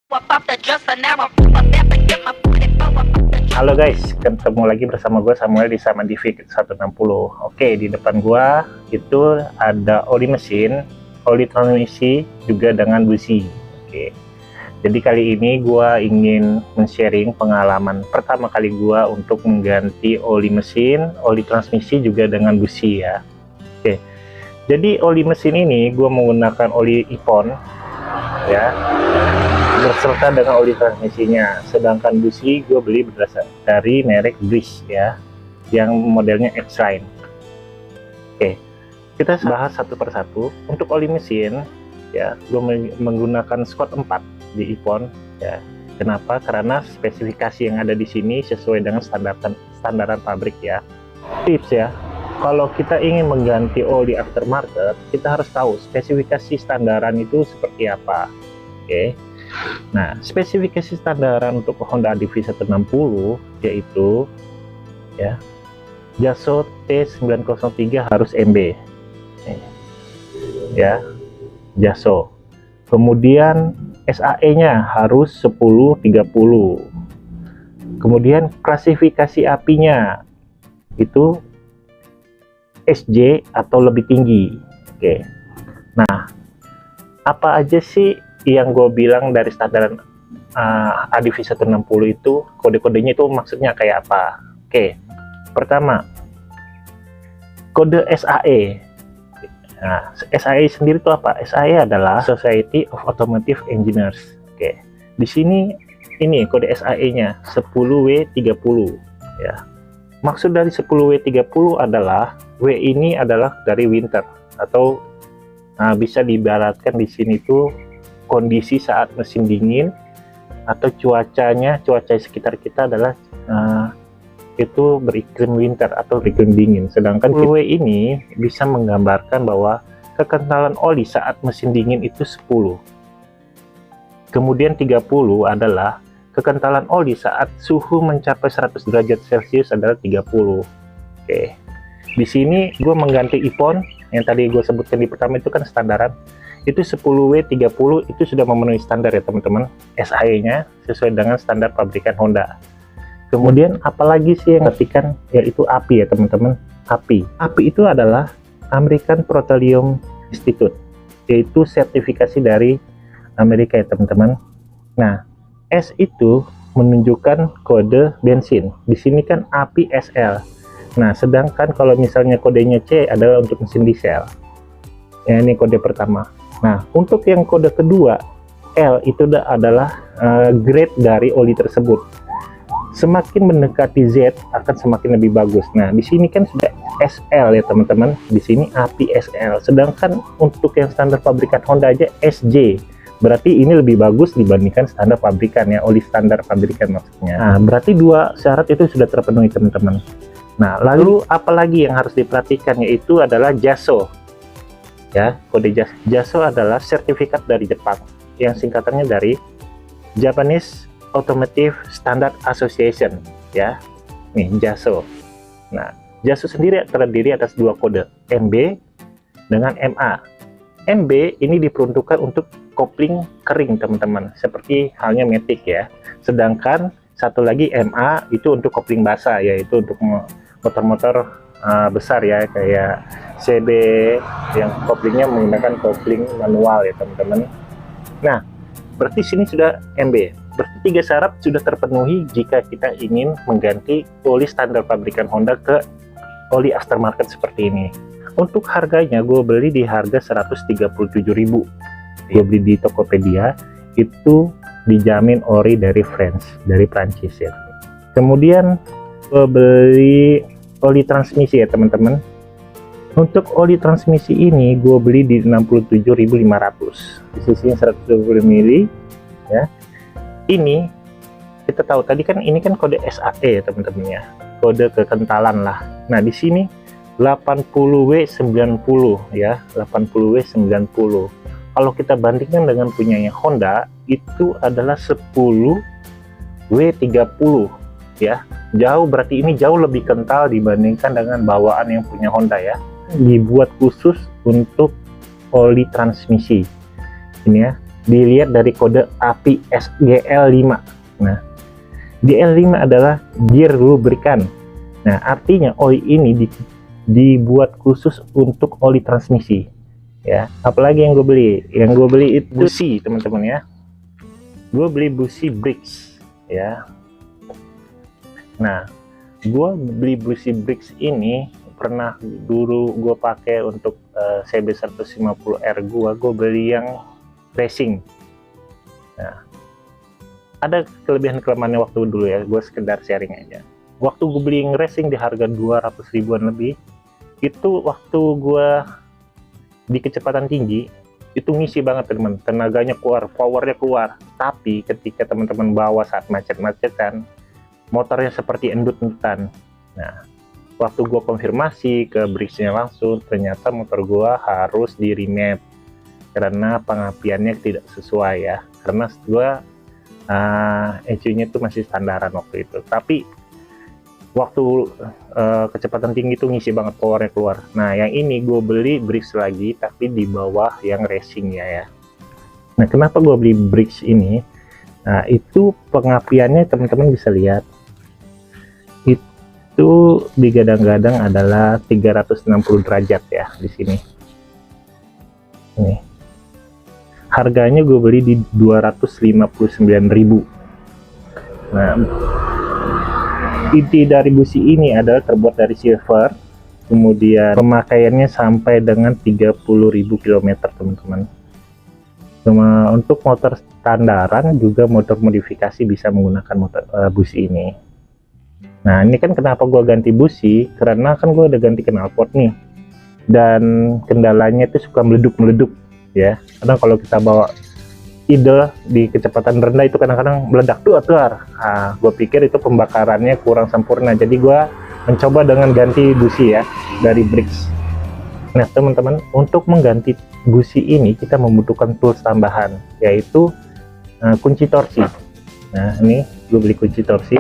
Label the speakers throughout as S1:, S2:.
S1: Halo guys, ketemu lagi bersama gue Samuel di Sama Divi 160. Oke, di depan gue itu ada oli mesin, oli transmisi juga dengan busi. Oke, jadi kali ini gue ingin men-sharing pengalaman pertama kali gue untuk mengganti oli mesin, oli transmisi juga dengan busi ya. Oke, jadi oli mesin ini gue menggunakan oli Ipon ya, berserta dengan oli transmisinya. Sedangkan busi gue beli berdasar dari merek Breeze ya, yang modelnya X-Line. Oke, kita bahas satu persatu. Untuk oli mesin ya, gue menggunakan Scott 4 di Ipon ya. Kenapa? Karena spesifikasi yang ada di sini sesuai dengan standaran pabrik ya. Tips ya, kalau kita ingin mengganti oli aftermarket, kita harus tahu spesifikasi standaran itu seperti apa. Oke. Nah, spesifikasi standaran untuk Honda Divi 160 yaitu ya, Jaso T903 harus MB. Ya, Jaso. Kemudian SAE-nya harus 1030. Kemudian klasifikasi apinya itu SJ atau lebih tinggi. Oke. Nah, apa aja sih yang gue bilang dari standaran Divi 160 itu, kode-kodenya itu maksudnya kayak apa? Oke, pertama kode SAE. Nah, SAE sendiri itu apa? SAE adalah Society of Automotive Engineers. Oke, di sini ini kode SAE-nya 10W30 ya. Maksud dari 10W30 adalah W ini adalah dari winter atau bisa diibaratkan di sini tuh kondisi saat musim dingin atau cuaca sekitar kita adalah itu beriklim winter atau beriklim dingin. Sedangkan W ini bisa menggambarkan bahwa kekentalan oli saat musim dingin itu 10. Kemudian 30 adalah kekentalan oli saat suhu mencapai 100 derajat Celcius adalah 30. Oke. Di sini gue mengganti Ipon yang tadi gue sebutkan di pertama itu kan standaran. Itu 10W30 itu sudah memenuhi standar ya teman-teman, SAE-nya sesuai dengan standar pabrikan Honda. Kemudian apalagi sih yang ketikan, yaitu API ya teman-teman. API itu adalah American Petroleum Institute, yaitu sertifikasi dari Amerika ya teman-teman. Nah, S itu menunjukkan kode bensin. Di sini kan API SL. Nah, sedangkan kalau misalnya kodenya C adalah untuk mesin diesel. Ya, ini kode pertama. Nah, untuk yang kode kedua, L itu adalah grade dari oli tersebut. Semakin mendekati Z akan semakin lebih bagus. Nah, di sini kan sudah SL ya teman-teman. Di sini API SL. Sedangkan untuk yang standar pabrikan Honda aja SJ. Berarti ini lebih bagus dibandingkan standar pabrikan ya, oli standar pabrikan maksudnya. Nah, berarti dua syarat itu sudah terpenuhi teman-teman. Nah, lalu apalagi yang harus diperhatikan yaitu adalah JASO. Ya, kode JASO adalah sertifikat dari Jepang yang singkatannya dari Japanese Automotive Standard Association ya. Nih JASO. Nah, JASO sendiri terdiri atas dua kode, MB dengan MA. MB ini diperuntukkan untuk kopling kering teman-teman, seperti halnya Matic ya. Sedangkan satu lagi MA itu untuk kopling basah, yaitu untuk motor-motor besar ya, kayak CB yang koplingnya menggunakan kopling manual ya teman-teman. Nah, berarti sini sudah MB. Berarti tiga syarat sudah terpenuhi jika kita ingin mengganti oli standar pabrikan Honda ke oli aftermarket seperti ini. Untuk harganya gue beli di harga 137.000. Gue beli di Tokopedia, itu dijamin ori dari Prancis ya. Kemudian gue beli oli transmisi ya teman-teman. Untuk oli transmisi ini gue beli di 67.500. Di sisinya 120 mili ya. Ini kita tahu tadi kan ini kan kode SAE ya teman-teman ya. Kode kekentalan lah. Nah, di sini 80W90 ya, 80W90. Kalau kita bandingkan dengan punyanya Honda itu adalah 10W30 ya. Jauh, berarti ini jauh lebih kental dibandingkan dengan bawaan yang punya Honda ya. Dibuat khusus untuk oli transmisi ini ya. dilihat dari kode API SGL5. Nah, GL5 adalah gear lubrikan. Nah, artinya oli ini dibuat khusus untuk oli transmisi. Ya, apalagi yang gue beli? Yang gue beli itu busi, teman-teman ya. Gue beli busi Brix, ya. Nah, gue beli busi Brix ini pernah dulu gue pakai untuk CB150R gue beli yang racing. Nah, ada kelebihan kelemahannya waktu dulu ya, gue sekedar sharing aja. Waktu gue beli yang racing di harga 200 ribuan lebih, itu waktu gue di kecepatan tinggi, itu ngisi banget teman, tenaganya keluar, powernya keluar. Tapi ketika teman-teman bawa saat macet-macetan, motornya seperti endut-endutan. Nah, waktu gue konfirmasi ke Brixnya langsung, ternyata motor gue harus di remap karena pengapiannya tidak sesuai ya. Karena gue ECU-nya itu masih standaran waktu itu. Tapi waktu kecepatan tinggi itu ngisi banget, powernya keluar. Nah, yang ini gue beli Brix lagi, tapi di bawah yang racing ya. Nah, kenapa gue beli Brix ini? Nah, itu pengapiannya teman-teman bisa lihat. Itu digadang-gadang adalah 360 derajat ya di sini. Nih. Harganya gue beli di 259.000. Nah, inti dari busi ini adalah terbuat dari silver, kemudian pemakaiannya sampai dengan 30.000 km teman-teman. Untuk motor standaran juga motor modifikasi bisa menggunakan motor busi ini. Nah, ini kan kenapa gue ganti busi, karena kan gue udah ganti knalpot nih, dan kendalanya itu suka meleduk-meleduk ya. Kadang kalau kita bawa idle di kecepatan rendah itu kadang-kadang meledak tuh. Nah, gue pikir itu pembakarannya kurang sempurna, jadi gue mencoba dengan ganti busi ya dari Brix. Nah teman-teman, untuk mengganti busi ini kita membutuhkan tools tambahan, yaitu kunci torsi. Nah, ini gue beli kunci torsi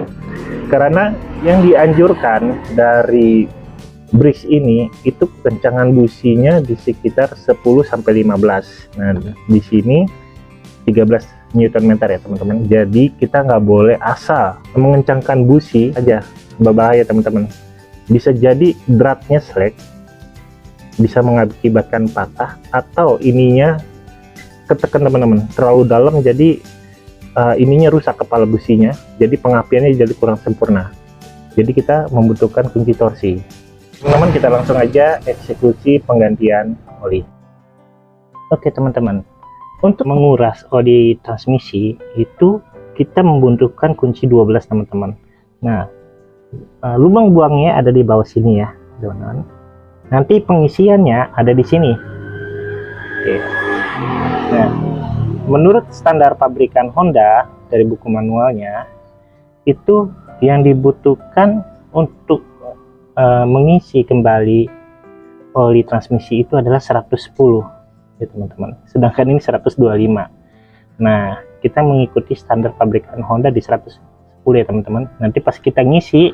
S1: karena yang dianjurkan dari Brix ini itu kencangan businya di sekitar 10-15. Nah, di sini 13 Nm ya teman-teman. Jadi kita nggak boleh asal mengencangkan busi aja, berbahaya teman-teman. Bisa jadi dratnya slack, bisa mengakibatkan patah, atau ininya ketekan teman-teman terlalu dalam, jadi ininya rusak, kepala businya, jadi pengapiannya jadi kurang sempurna. Jadi kita membutuhkan kunci torsi. Teman-teman, kita langsung aja eksekusi penggantian oli. Oke teman-teman, untuk menguras oli transmisi itu kita membutuhkan kunci 12 teman-teman. Nah, lubang buangnya ada di bawah sini ya teman-teman. Nanti pengisiannya ada di sini. Oke. Nah, menurut standar pabrikan Honda dari buku manualnya, itu yang dibutuhkan untuk mengisi kembali oli transmisi itu adalah 110 ya teman-teman. Sedangkan ini 125. Nah, kita mengikuti standar pabrikan Honda di 110 ya teman-teman. Nanti pas kita ngisi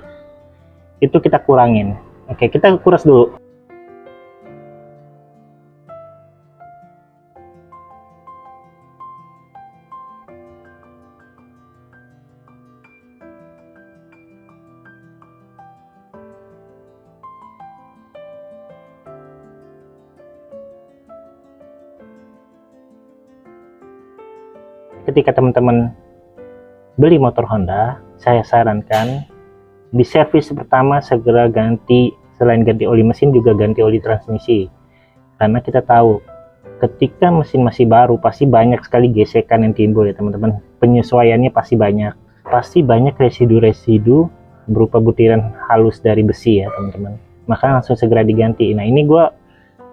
S1: itu kita kurangin. Oke, kita kuras dulu. Ketika teman-teman beli motor Honda, saya sarankan di servis pertama segera ganti, selain ganti oli mesin juga ganti oli transmisi. Karena kita tahu ketika mesin masih baru pasti banyak sekali gesekan yang timbul ya teman-teman. Penyesuaiannya pasti banyak residu-residu berupa butiran halus dari besi ya teman-teman. Maka langsung segera diganti. Nah, ini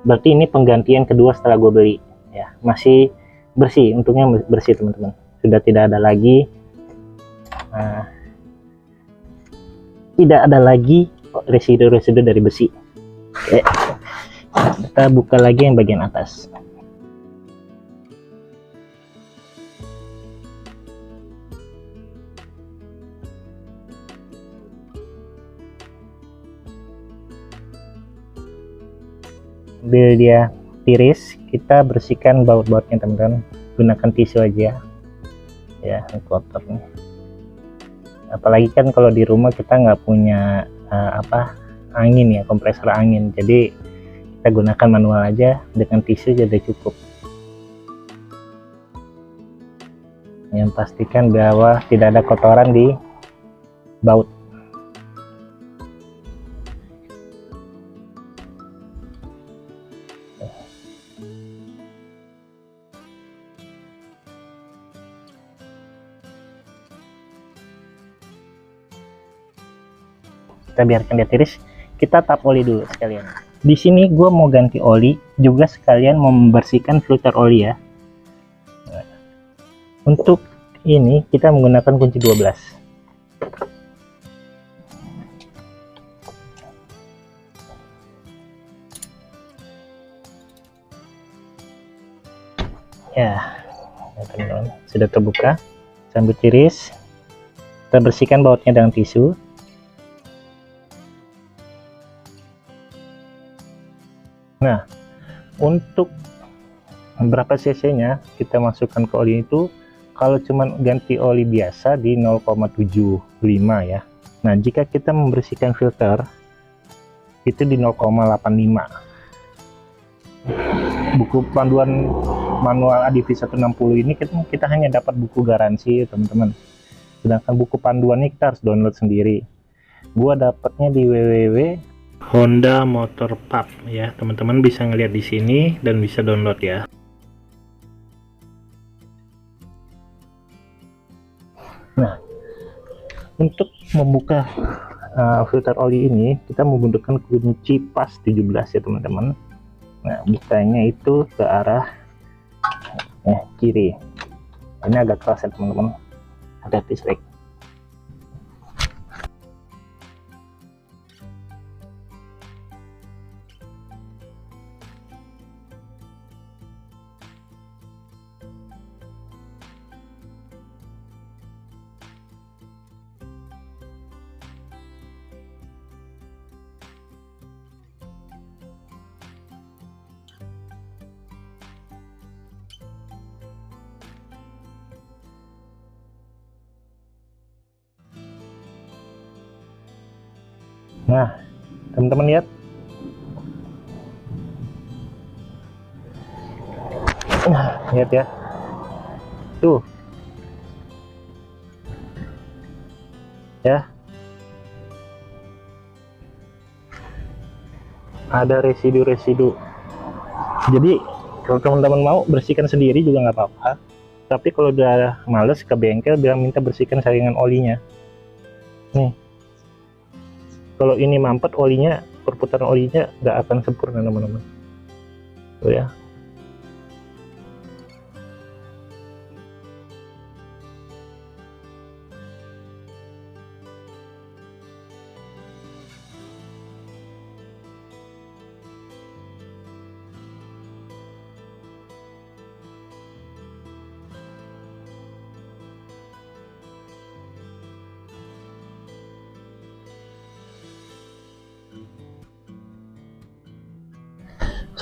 S1: berarti ini penggantian kedua setelah gue beli ya. Masih bersih, untungnya bersih teman-teman, sudah tidak ada lagi residu-residu dari besi. Oke, kita buka lagi yang bagian atas. Biar dia tiris, kita bersihkan baut-bautnya teman-teman. gunakan tisu aja ya, kotor nih. Apalagi kan kalau di rumah kita nggak punya angin ya, kompresor angin, jadi kita gunakan manual aja dengan tisu jadi cukup. Yang pastikan bahwa tidak ada kotoran di baut. Kita biarkan dia tiris, kita tap oli dulu sekalian. Di sini gue mau ganti oli juga sekalian membersihkan filter oli ya. Untuk ini kita menggunakan kunci 12. Ya, teman-teman, sudah terbuka. Sambil tiris, kita bersihkan bautnya dengan tisu. Nah, untuk berapa cc nya kita masukkan ke oli itu, kalau cuman ganti oli biasa di 0,75 ya. Nah, jika kita membersihkan filter itu di 0,85. Buku panduan manual ADV 160 ini kita hanya dapat buku garansi teman-teman, sedangkan buku panduan ini kita harus download sendiri. Gua dapatnya di www Honda Motor Pub ya, teman-teman bisa ngeliat di sini dan bisa download ya. Nah, untuk membuka filter oli ini kita membutuhkan kunci pas 17 ya teman-teman. Nah, bukanya itu ke arah kiri. Ini agak keras ya teman-teman, hati-hati strike. Nah, teman-teman lihat. Nah, lihat ya. Tuh. Ya. Ada residu-residu. Jadi, kalau teman-teman mau bersihkan sendiri juga nggak apa-apa. Tapi kalau udah males ke bengkel, bilang minta bersihkan saringan olinya. Nih. Kalau ini mampet olinya, perputaran olinya nggak akan sempurna teman-teman. Tuh ya.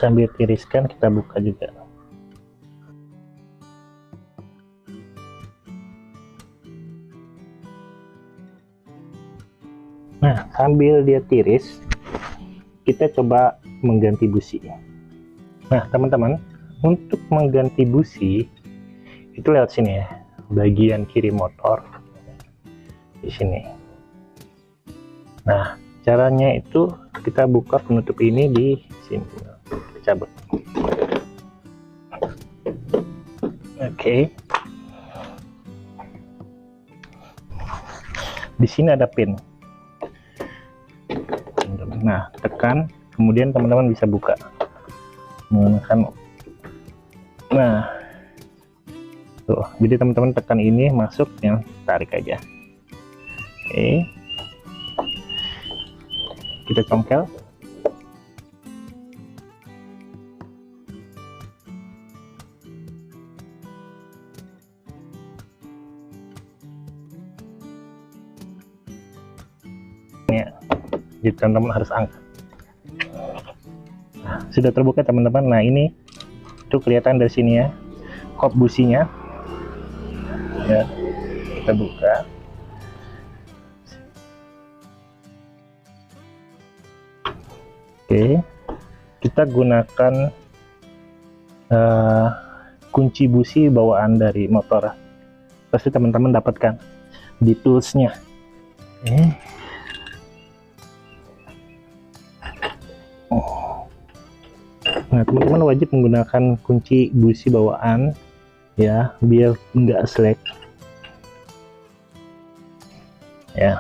S1: Sambil tiriskan kita buka juga. Nah, sambil dia tiris kita coba mengganti busi. Nah teman-teman, untuk mengganti busi itu lewat sini ya, bagian kiri motor di sini. Nah, caranya itu kita buka penutup ini di sini, kita cabut. Oke. Di sini ada pin. Nah, tekan, kemudian teman-teman bisa buka menggunakan. Nah, tuh, jadi teman-teman tekan ini masuk, yang tarik aja. Oke. Kita congkel. Ya, jadi teman-teman harus angkat. Nah, sudah terbuka teman-teman. Nah, ini tuh kelihatan dari sini ya, kop businya ya, kita buka. Oke, kita gunakan kunci busi bawaan dari motor, pasti teman-teman dapatkan di toolsnya. Nah, teman-teman wajib menggunakan kunci busi bawaan ya, biar nggak slack ya.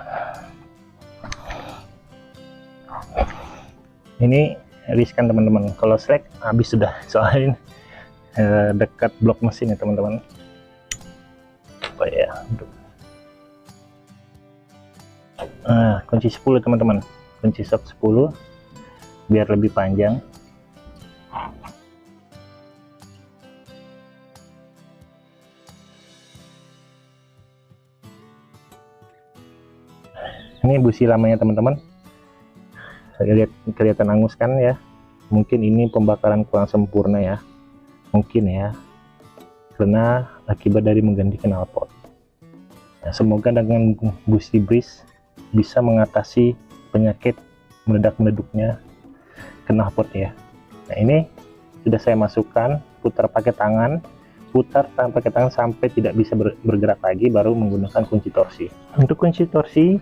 S1: Ini riskan teman-teman, kalau slack habis sudah, soalnya dekat blok mesin ya teman-teman. Apa ya, kunci 10 teman-teman, kunci shock 10 biar lebih panjang. Ini busi lamanya teman-teman, lihat kelihatan angus kan ya, mungkin ini pembakaran kurang sempurna ya, mungkin ya, karena akibat dari mengganti knalpot. Nah, semoga dengan busi bris bisa mengatasi penyakit meledak-meleduknya knalpot ya. Nah, ini sudah saya masukkan, putar pakai tangan, sampai tidak bisa bergerak lagi, baru menggunakan kunci torsi. Untuk kunci torsi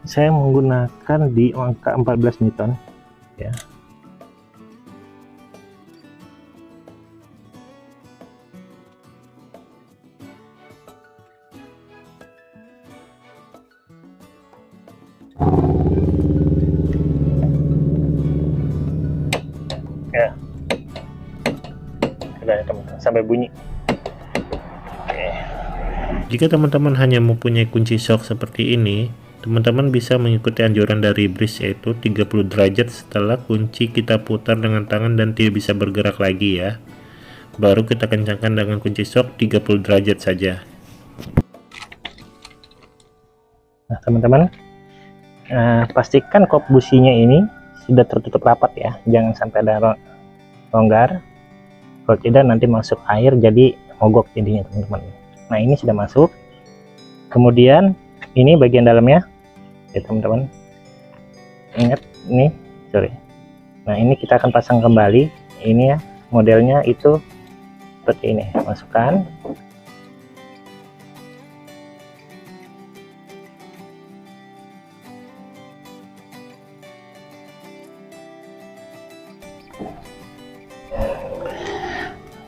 S1: saya menggunakan di angka 14 Newton ya. Ya, sudah teman-teman, sampai bunyi.
S2: Jika teman-teman hanya mempunyai kunci shock seperti ini, teman-teman bisa mengikuti anjuran dari bris, yaitu 30 derajat setelah kunci kita putar dengan tangan dan tidak bisa bergerak lagi ya. Baru kita kencangkan dengan kunci shock 30 derajat saja.
S1: Nah teman-teman, pastikan kop businya ini sudah tertutup rapat ya, jangan sampai ada longgar, kalau tidak nanti masuk air jadi mogok jadinya teman-teman. Nah ini sudah masuk, kemudian ini bagian dalamnya ya teman-teman, ingat ini, sorry. Nah ini kita akan pasang kembali, ini ya modelnya itu seperti ini, masukkan.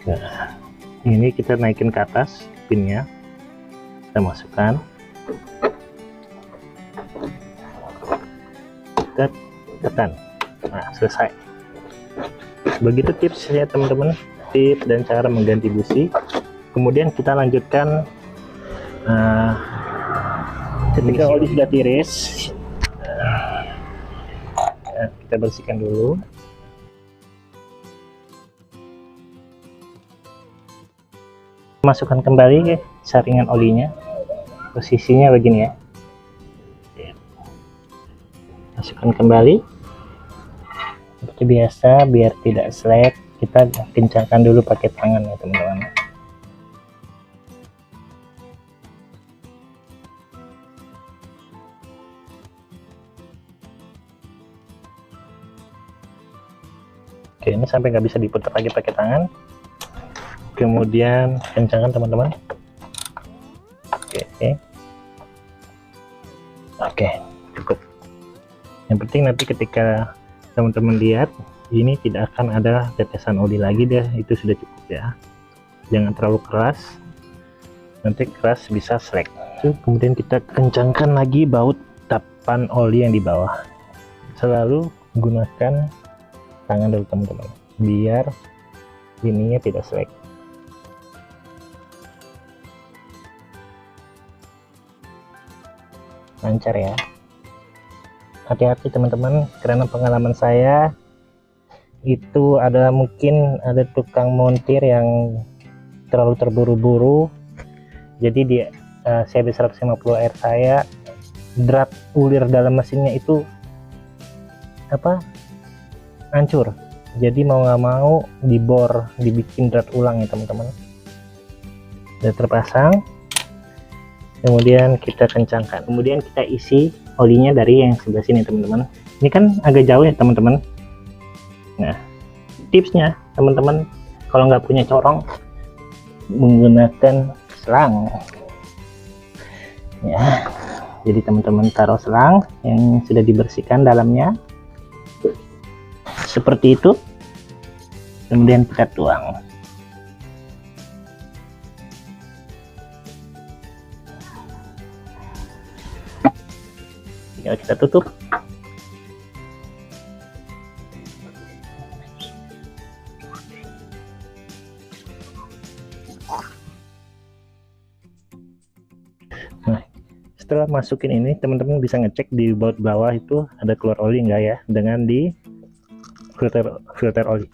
S1: Nah, ini kita naikin ke atas pinnya, kita masukkan, kita tekan. Nah selesai. Begitu tipsnya teman-teman, tips dan cara mengganti busi. Kemudian kita lanjutkan, ketika oli sudah tiris, kita bersihkan dulu. Masukkan kembali saringan olinya, posisinya begini ya, masukkan kembali seperti biasa biar tidak slack. Kita kencangkan dulu pakai tangan ya teman-teman. Oke, ini sampai nggak bisa diputar lagi pakai tangan, kemudian kencangkan teman-teman. Oke, cukup. Yang penting nanti ketika teman-teman lihat ini tidak akan ada tetesan oli lagi deh, itu sudah cukup ya. Jangan terlalu keras, nanti keras bisa slack. Kemudian kita kencangkan lagi baut tapan oli yang di bawah. Selalu gunakan tangan dulu teman-teman, biar ininya tidak slack. Lancar ya. Hati-hati teman-teman, karena pengalaman saya itu mungkin ada tukang montir yang terlalu terburu-buru, jadi di CB 150R saya drat ulir dalam mesinnya itu hancur, jadi mau nggak mau dibor, dibikin drat ulang ya teman-teman. Sudah terpasang. Kemudian kita kencangkan. Kemudian kita isi olinya dari yang sebelah sini teman-teman. Ini kan agak jauh ya teman-teman. Nah, tipsnya teman-teman kalau nggak punya corong menggunakan selang. Ya, jadi teman-teman taruh selang yang sudah dibersihkan dalamnya seperti itu. Kemudian kita tuang. Tinggal kita tutup. Nah, setelah masukin ini, teman-teman bisa ngecek di baut bawah itu ada keluar oli enggak ya, dengan di filter oli,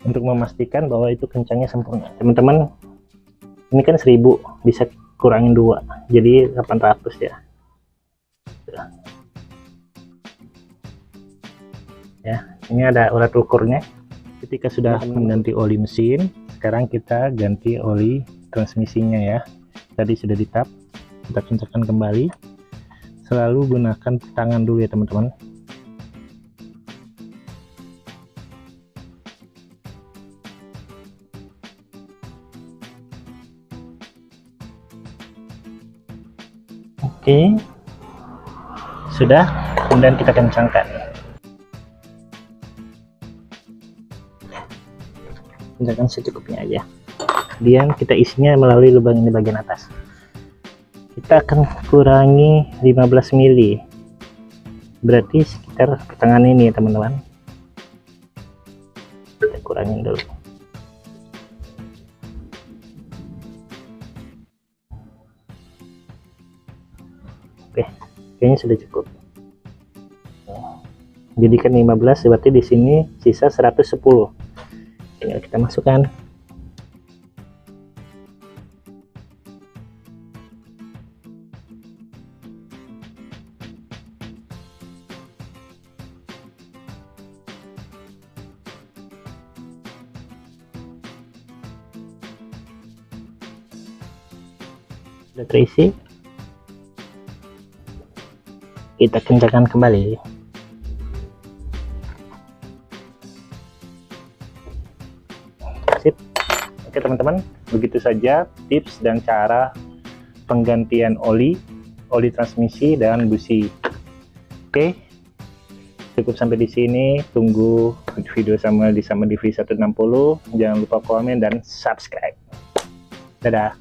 S1: untuk memastikan bahwa itu kencangnya sempurna. Teman-teman, ini kan 1000, bisa kurangin 2, jadi 800 ya. Ya, ini ada urat ukurnya. Ketika sudah mengganti oli mesin, sekarang kita ganti oli transmisinya ya. Tadi sudah ditap, kita kencangkan kembali. Selalu gunakan tangan dulu ya teman-teman. Oke, sudah. Kemudian kita kencangkan. Kencangkan secukupnya aja. Kemudian kita isinya melalui lubang ini bagian atas. Kita akan kurangi 15 mili, berarti sekitar pertengahan ini teman-teman. Kita kurangin dulu. Oke, kayaknya sudah cukup. Jadikan 15, berarti di sini sisa 110. Tinggal kita masukkan. Sudah terisi, kita kencangkan kembali. Oke teman-teman, begitu saja tips dan cara penggantian oli transmisi dan busi. Oke, cukup sampai di sini. Tunggu video sama di V160. Jangan lupa komen dan subscribe. Dadah.